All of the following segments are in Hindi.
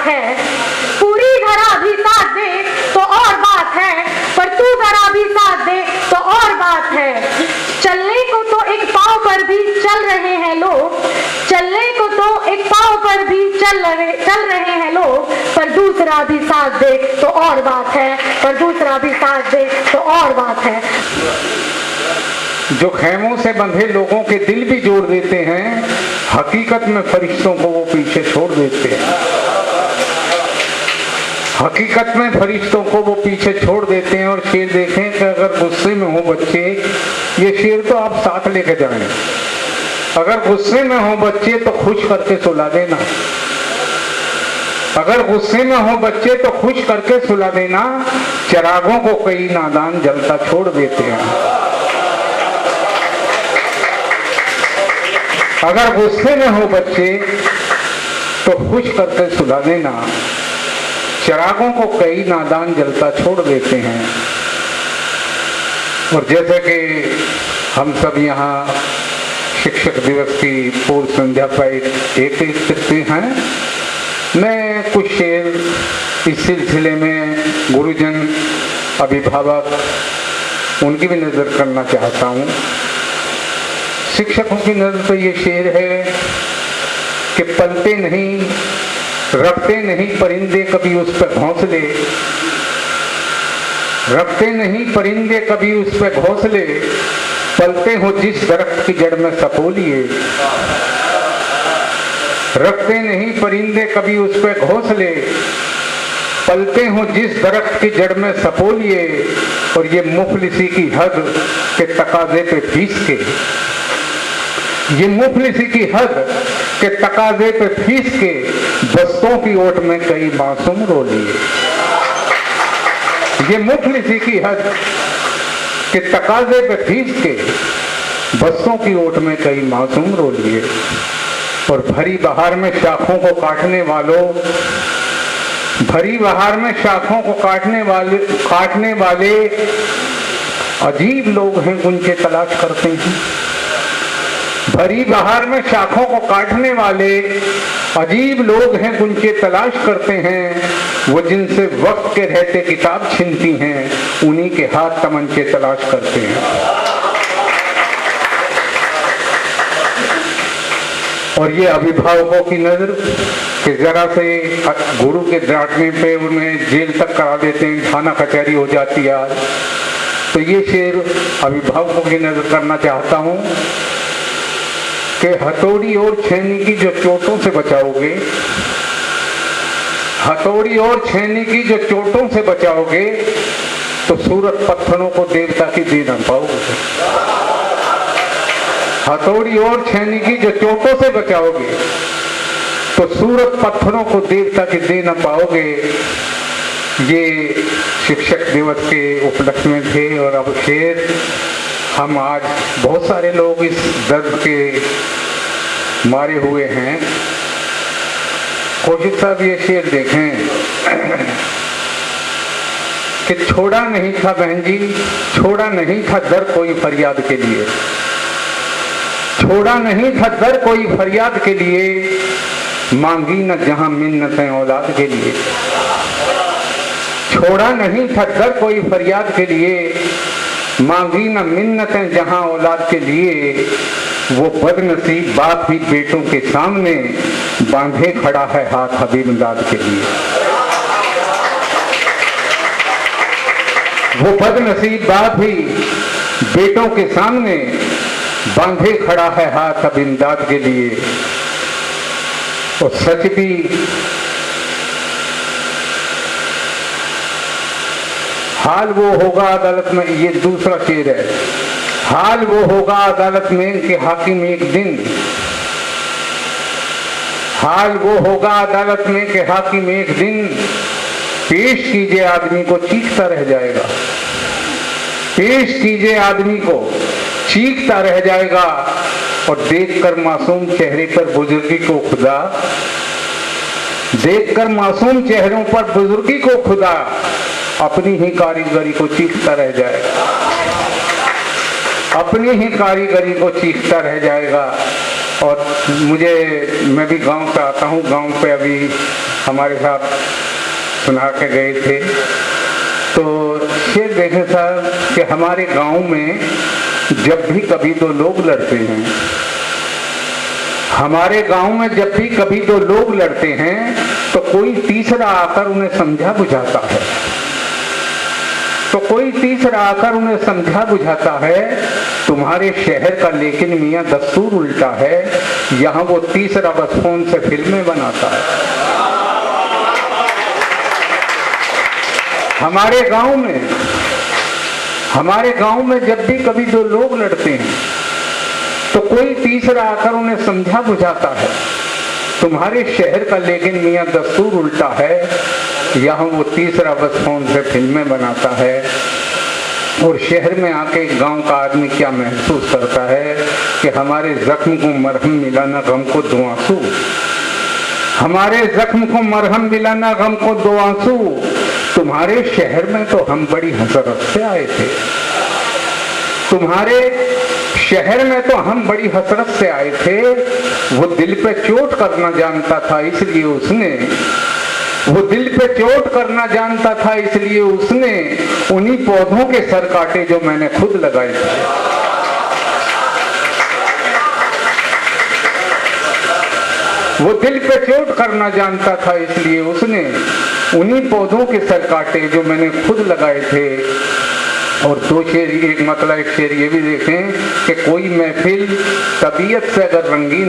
है। पूरी धरा भी साथ दे तो और बात है, पर तू जरा भी साथ दे तो और बात है। चलने को तो एक पांव पर भी चल रहे हैं लोग, चलने को तो एक पांव पर भी चल रहे हैं लोग, पर दूसरा भी साथ दे तो और बात है, पर दूसरा भी साथ दे तो और बात है। जो खैमों से बंधे लोगों के दिल भी जोड़ देते हैं, हकीकत में फरिश्तों को वो पीछे छोड़ देते हैं। हकीकत में फरिश्तों को वो पीछे छोड़ देते हैं। और शेर देखें कि अगर गुस्से में हो बच्चे, ये शेर तो आप साथ लेके जाएं। अगर गुस्से में हो बच्चे तो खुश करके सुला देना, अगर गुस्से में हो बच्चे तो खुश करके सुला देना। चिरागों को कई नादान जलता छोड़ देते हैं। अगर गुस्से में हो बच्चे तो खुश करके सुला देना। चिरागों को कई नादान जलता छोड़ देते हैं। और जैसे कि हम सब यहाँ शिक्षक दिवस की पूर्व संध्या पर एकत्रित हैं, मैं कुछ शेर इस सिलसिले में गुरुजन, अभिभावक, उनकी भी नजर करना चाहता हूँ। शिक्षकों की नजर तो ये शेर है कि पलते नहीं, रखते नहीं परिंदे कभी उस पर घोंसले, रखते नहीं परिंदे कभी उस पर घोंसले, पलते हो जिस दरख्त की जड़ में सपोलिए। रखते नहीं परिंदे कभी उस पर घोंसले, पलते हो जिस दरख्त की जड़ में सपोलिए। और ये मुफलिसी की हद के तकाजे पे फीस के, ये मुफलिसी की हद के तकाजे पे फीस के, बस्तों की ओट में कई मासूम रो लिए। ये मुफलिसी की हद के तकाजे पे फीस के, बस्तों की ओट में कई मासूम रो लिए। और भरी बहार में शाखों को काटने वालों, भरी बहार में शाखों को काटने वाले अजीब लोग हैं, गुंजे तलाश करते हैं। भरी बहार में शाखों को काटने वाले अजीब लोग हैं, गुंजे तलाश करते हैं। वो जिनसे वक्त के रहते किताब छीनती हैं, उन्हीं के हाथ तमंचे तलाश करते हैं। और ये अभिभावकों की नजर कि जरा से गुरु के डांटने पे उन्हें जेल तक करा देते हैं, थाना कचहरी हो जाती है। तो ये शेर अभिभावकों की नजर करना चाहता हूँ कि हथौड़ी और छेनी की जो चोटों से बचाओगे, हथौड़ी और छेनी की जो चोटों से बचाओगे, तो सूरत पत्थरों को देवता की दे न पाओगे। हथौड़ी और छेनी की जो चोटों से बचाओगे, तो सूरत पत्थरों को देवता की दे न पाओगे। ये शिक्षक दिवस के उपलक्ष्य में थे। और अब शेर हम आज बहुत सारे लोग इस दर्द के मारे हुए हैं। कोशिश साहब ये शेर देखें कि छोड़ा नहीं था बहन जी, छोड़ा नहीं था दर कोई फरियाद के लिए, छोड़ा नहीं था दर कोई फरियाद के लिए, मांगी न जहां मिन्नतें औलाद के लिए। छोड़ा नहीं था दर कोई फरियाद के लिए, मांगी न मिन्नतें जहां औलाद के लिए। वो बदनसीब बाप भी बेटों के सामने बांधे खड़ा है हाथ हबीब दाद के लिए। वो बदनसीब बाप भी बेटों के सामने बांधे खड़ा है हाथ अब इमदाद के लिए। और सच भी हाल वो होगा अदालत में, ये दूसरा शेर है। हाल वो होगा अदालत में कि हाकिम एक दिन, हाल वो होगा अदालत में कि हाकिम एक दिन, पेश कीजिए आदमी को चीखता रह जाएगा, पेश कीजिए आदमी को चीखता रह जाएगा। और देखकर मासूम चेहरे पर बुजुर्गी को खुदा, देखकर मासूम चेहरों पर बुजुर्गी को खुदा अपनी ही कारीगरी को चीखता रह जाएगा, अपनी ही कारीगरी को चीखता रह जाएगा। और मैं भी गांव से आता हूँ। गांव पे अभी हमारे साथ सुना के गए थे, तो शेर देखे साहब कि हमारे गांव में जब भी कभी दो लोग लड़ते हैं, हमारे गांव में जब भी कभी दो लोग लड़ते हैं तो कोई तीसरा आकर उन्हें समझा बुझाता है, तुम्हारे शहर का लेकिन मियां दस्तूर उल्टा है, यहाँ वो तीसरा बस फोन से फिल्में बनाता है। हमारे गांव में जब भी कभी दो लोग लड़ते हैं तो कोई तीसरा आकर उन्हें समझा बुझाता है, तुम्हारे शहर का लेकिन मियां दस्तूर उल्टा है, यहाँ वो तीसरा बस फोन से फिल्में बनाता है। और शहर में आके गांव का आदमी क्या महसूस करता है कि हमारे जख्म को मरहम मिलाना गम को दो आंसू, हमारे जख्म को मरहम मिलाना गम को दो आंसू, तुम्हारे शहर में तो हम बड़ी हसरत से आए थे, तुम्हारे शहर में तो हम बड़ी हसरत से आए थे। वो दिल पे चोट करना जानता था इसलिए उसने उन्हीं पौधों के सर काटे जो मैंने खुद लगाए थे। वो दिल पे चोट करना जानता था इसलिए उसने उन्हीं पौधों के सर काटे जो मैंने खुद लगाए थे। और दो शेर, एक शेर ये भी देखें कि कोई महफिल तबीयत से अगर रंगीन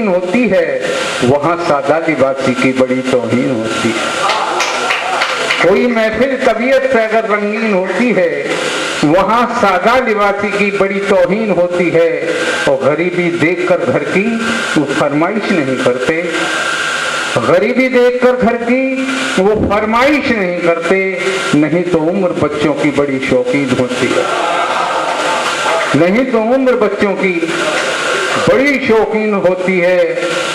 होती है, वहाँ सादा लिबासी की बड़ी तौहीन होती है। कोई महफिल तबीयत से अगर रंगीन होती है, वहाँ सादा लिबासी की बड़ी तौहीन होती है। और गरीबी देखकर घर की वो फरमाइश नहीं करते, नहीं तो उम्र बच्चों की बड़ी शौकीन होती है।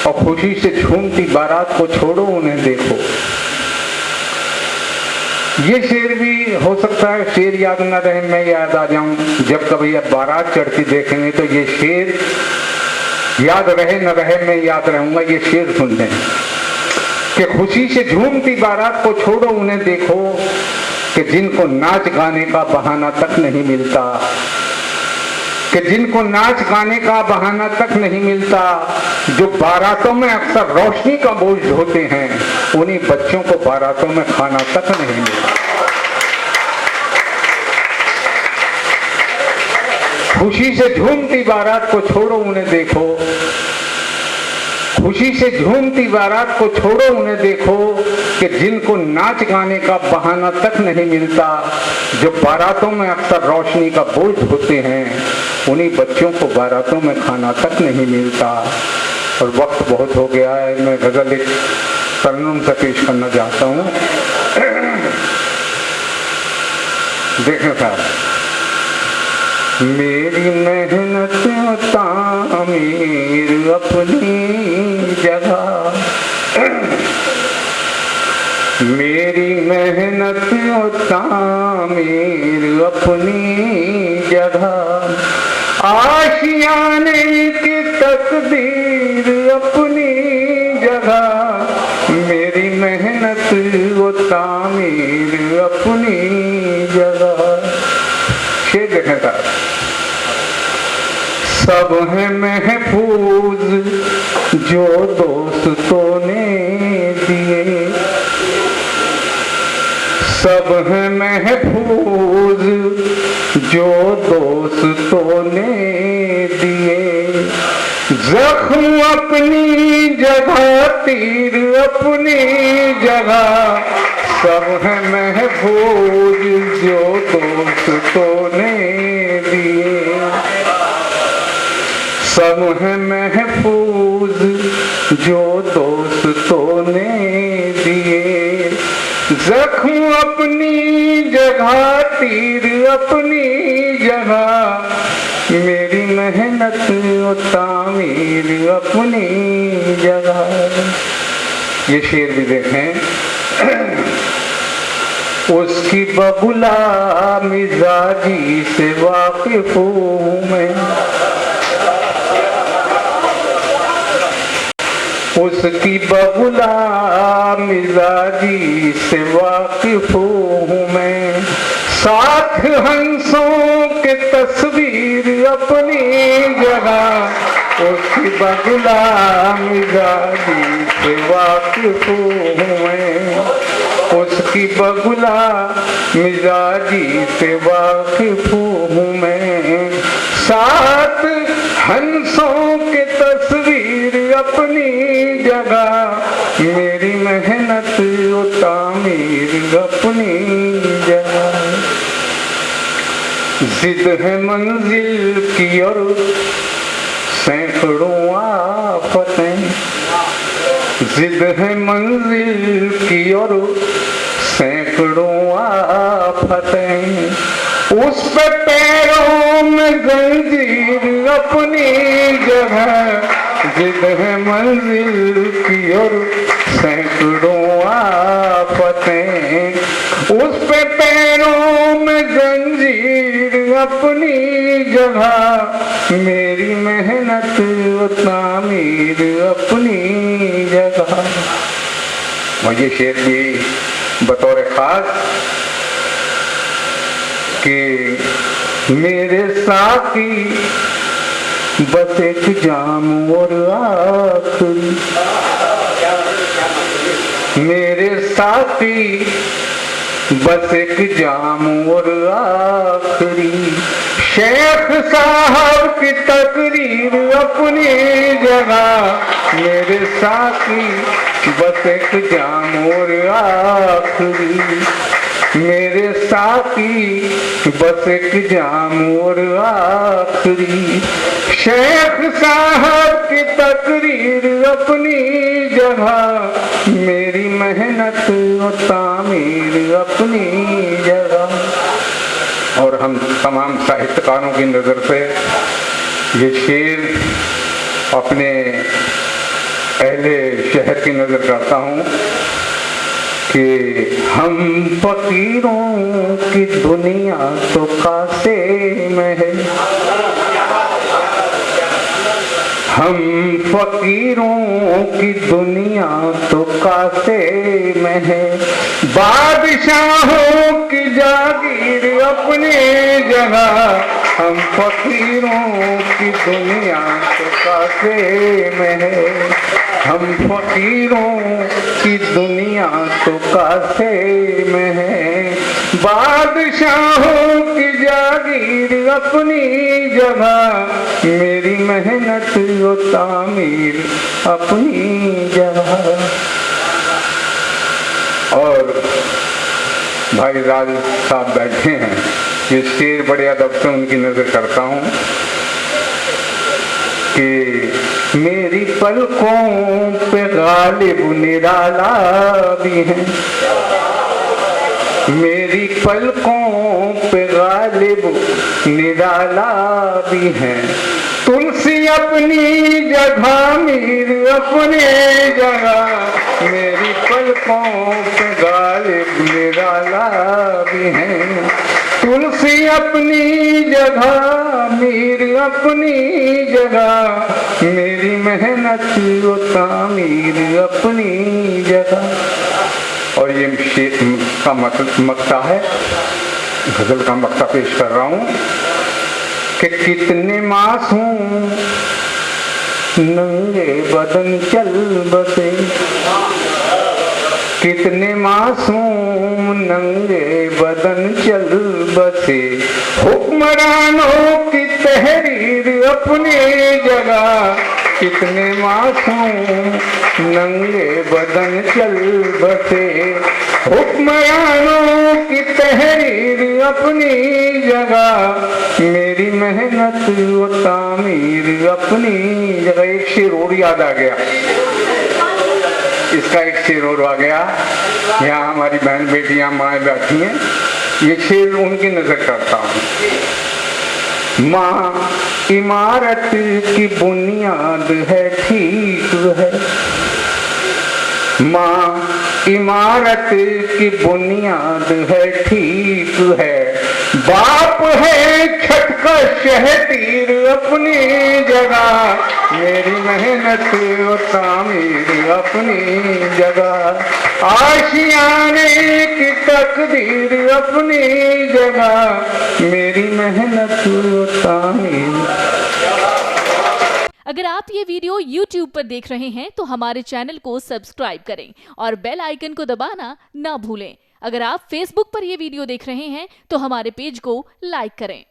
और खुशी से झूमती बारात को छोड़ो उन्हें देखो। ये शेर भी हो सकता है शेर याद न रहे, मैं याद आ जाऊं। जब कभी अब बारात चढ़ती देखेंगे तो ये शेर याद रहे न रहे, मैं याद रहूंगा। ये शेर सुन लें कि खुशी से झूमती बारात को छोड़ो उन्हें देखो, कि जिनको नाच गाने का बहाना तक नहीं मिलता, जो बारातों में अक्सर रोशनी का बोझ ढोते हैं, उन्हीं बच्चों को बारातों में खाना तक नहीं मिलता। खुशी से झूमती बारात को छोड़ो उन्हें देखो, कि जिनको नाच गाने का बहाना तक नहीं मिलता, जो बारातों में अक्सर रोशनी का बोझ ढोते हैं, उन्हीं बच्चों को बारातों में खाना तक नहीं मिलता। और वक्त बहुत हो गया है, मैं गजल एक तरन्नुम से पेश करना चाहता हूँ। देखें साहब, मेरी मेहनत तामीर अपनी जगह, मेरी मेहनत तामीर अपनी जगह, आशियाने की तकदीर अपनी जगह, मेरी मेहनत वो तामीर अपनी जगह। शेर देखें साहब, सब है महफूज जो दोस्तों ने दिए, सब है महफूज जो दोस्तों ने दिए, जख्म अपनी जगह तीर अपनी जगह, सब है महफूज जो दोस्तों ने दिए, सब है महफूज जो दोस्तों ने दिए, जख्म अपनी जगह तीर अपनी जगह, मेरी मेहनत तामीर अपनी जगह। ये शेर भी देखें उसकी बबुला मिजाजी से वाकिफ हूँ मैं, उसकी बबुला मिजाजी से वाकिफ हूँ मैं। साथ हंसों के तस्वीर अपनी जगह, उसकी बबुला मिजाजी से वाकिफ हूँ मैं, उसकी बबुला मिजाजी से वाकिफ हूँ मैं। साथ हंसों के तस्वीर अपनी जगह, मेरी मेहनत वो तामीर अपनी जगह। जिद है मंजिल की और सैकड़ों आफतें, जिद है मंजिल की और सैकड़ों आफतें, उस पे पैरों में जंजीर अपनी जगह। जिद है मंजिल की और सैकड़ों आफतें, उस पे पैरों में जंजीर अपनी जगह, मेरी मेहनत वो तामीर अपनी जगह। और ये शेर भी बतौर खास कि मेरे साथी बस एक जाम और आखिरी, मेरे साथी बस एक जाम और आखिरी। शेख साहब की तकरीर अपनी जगह, मेरे साथी बस एक जाम और आखिरी, मेरे साथी बस एक जाम और आखिरी। शेख साहब की तकरीर अपनी जगह, मेरी मेहनत और तामीर अपनी जगह। और हम तमाम साहित्यकारों की नज़र से ये शेर अपने अहले शहर की नज़र करता हूँ कि हम फकीरों की दुनिया तो कासे में है, हम फकीरों की दुनिया तो कासे में है। बादशाहों की जागीर अपनी जगह, हम फकीरों की दुनिया तो कासे में है, हम फकीरों की दुनिया तो कासे में है। बादशाहों की जागीर अपनी जगह, मेरी मेहनत वो तामीर अपनी जगह। और भाई राज साहब बैठे हैं, ये शेर बड़े अदब से उनकी नजर करता हूँ कि मेरी पलकों पे गालिब निराला भी है, मेरी पलकों पे गालिब निराला भी है। तुलसी अपनी जगह मीर अपनी जगह, मेरी पलकों पे गालिब निराला भी है। तुलसी अपनी जगह मीर अपनी जगह, मेरी मेहनत वो तामीर अपनी जगह। और ये शेर का मक्ता है, गजल का मक्ता पेश कर रहा हूँ कि कितने मासूम नंगे बदन चल बसे, कितने मासूम नंगे बदन चल बसे। हुक्मरानों की तहरीर अपनी जगह, कितने मासूम नंगे बदन चल बसे। हुक्मरानों की तहरीर अपनी जगह, मेरी मेहनत वो तामीर अपनी जगह। एक शेर और याद आ गया, इसका एक शेर और आ गया। यहाँ हमारी बहन बेटियां माएँ बैठी हैं, ये शेर उनकी नजर करता हूँ। माँ इमारत की बुनियाद है, ठीक है, माँ इमारत की बुनियाद है ठीक है, बाप है छत का शहतीर अपनी जगह, मेरी मेहनत और तामीर अपनी जगह, आशियाने की तकदीर अपनी जगह, मेरी मेहनत और तामीर। अगर आप ये वीडियो YouTube पर देख रहे हैं तो हमारे चैनल को सब्सक्राइब करें और बेल आइकन को दबाना ना भूलें। अगर आप Facebook पर ये वीडियो देख रहे हैं तो हमारे पेज को लाइक करें।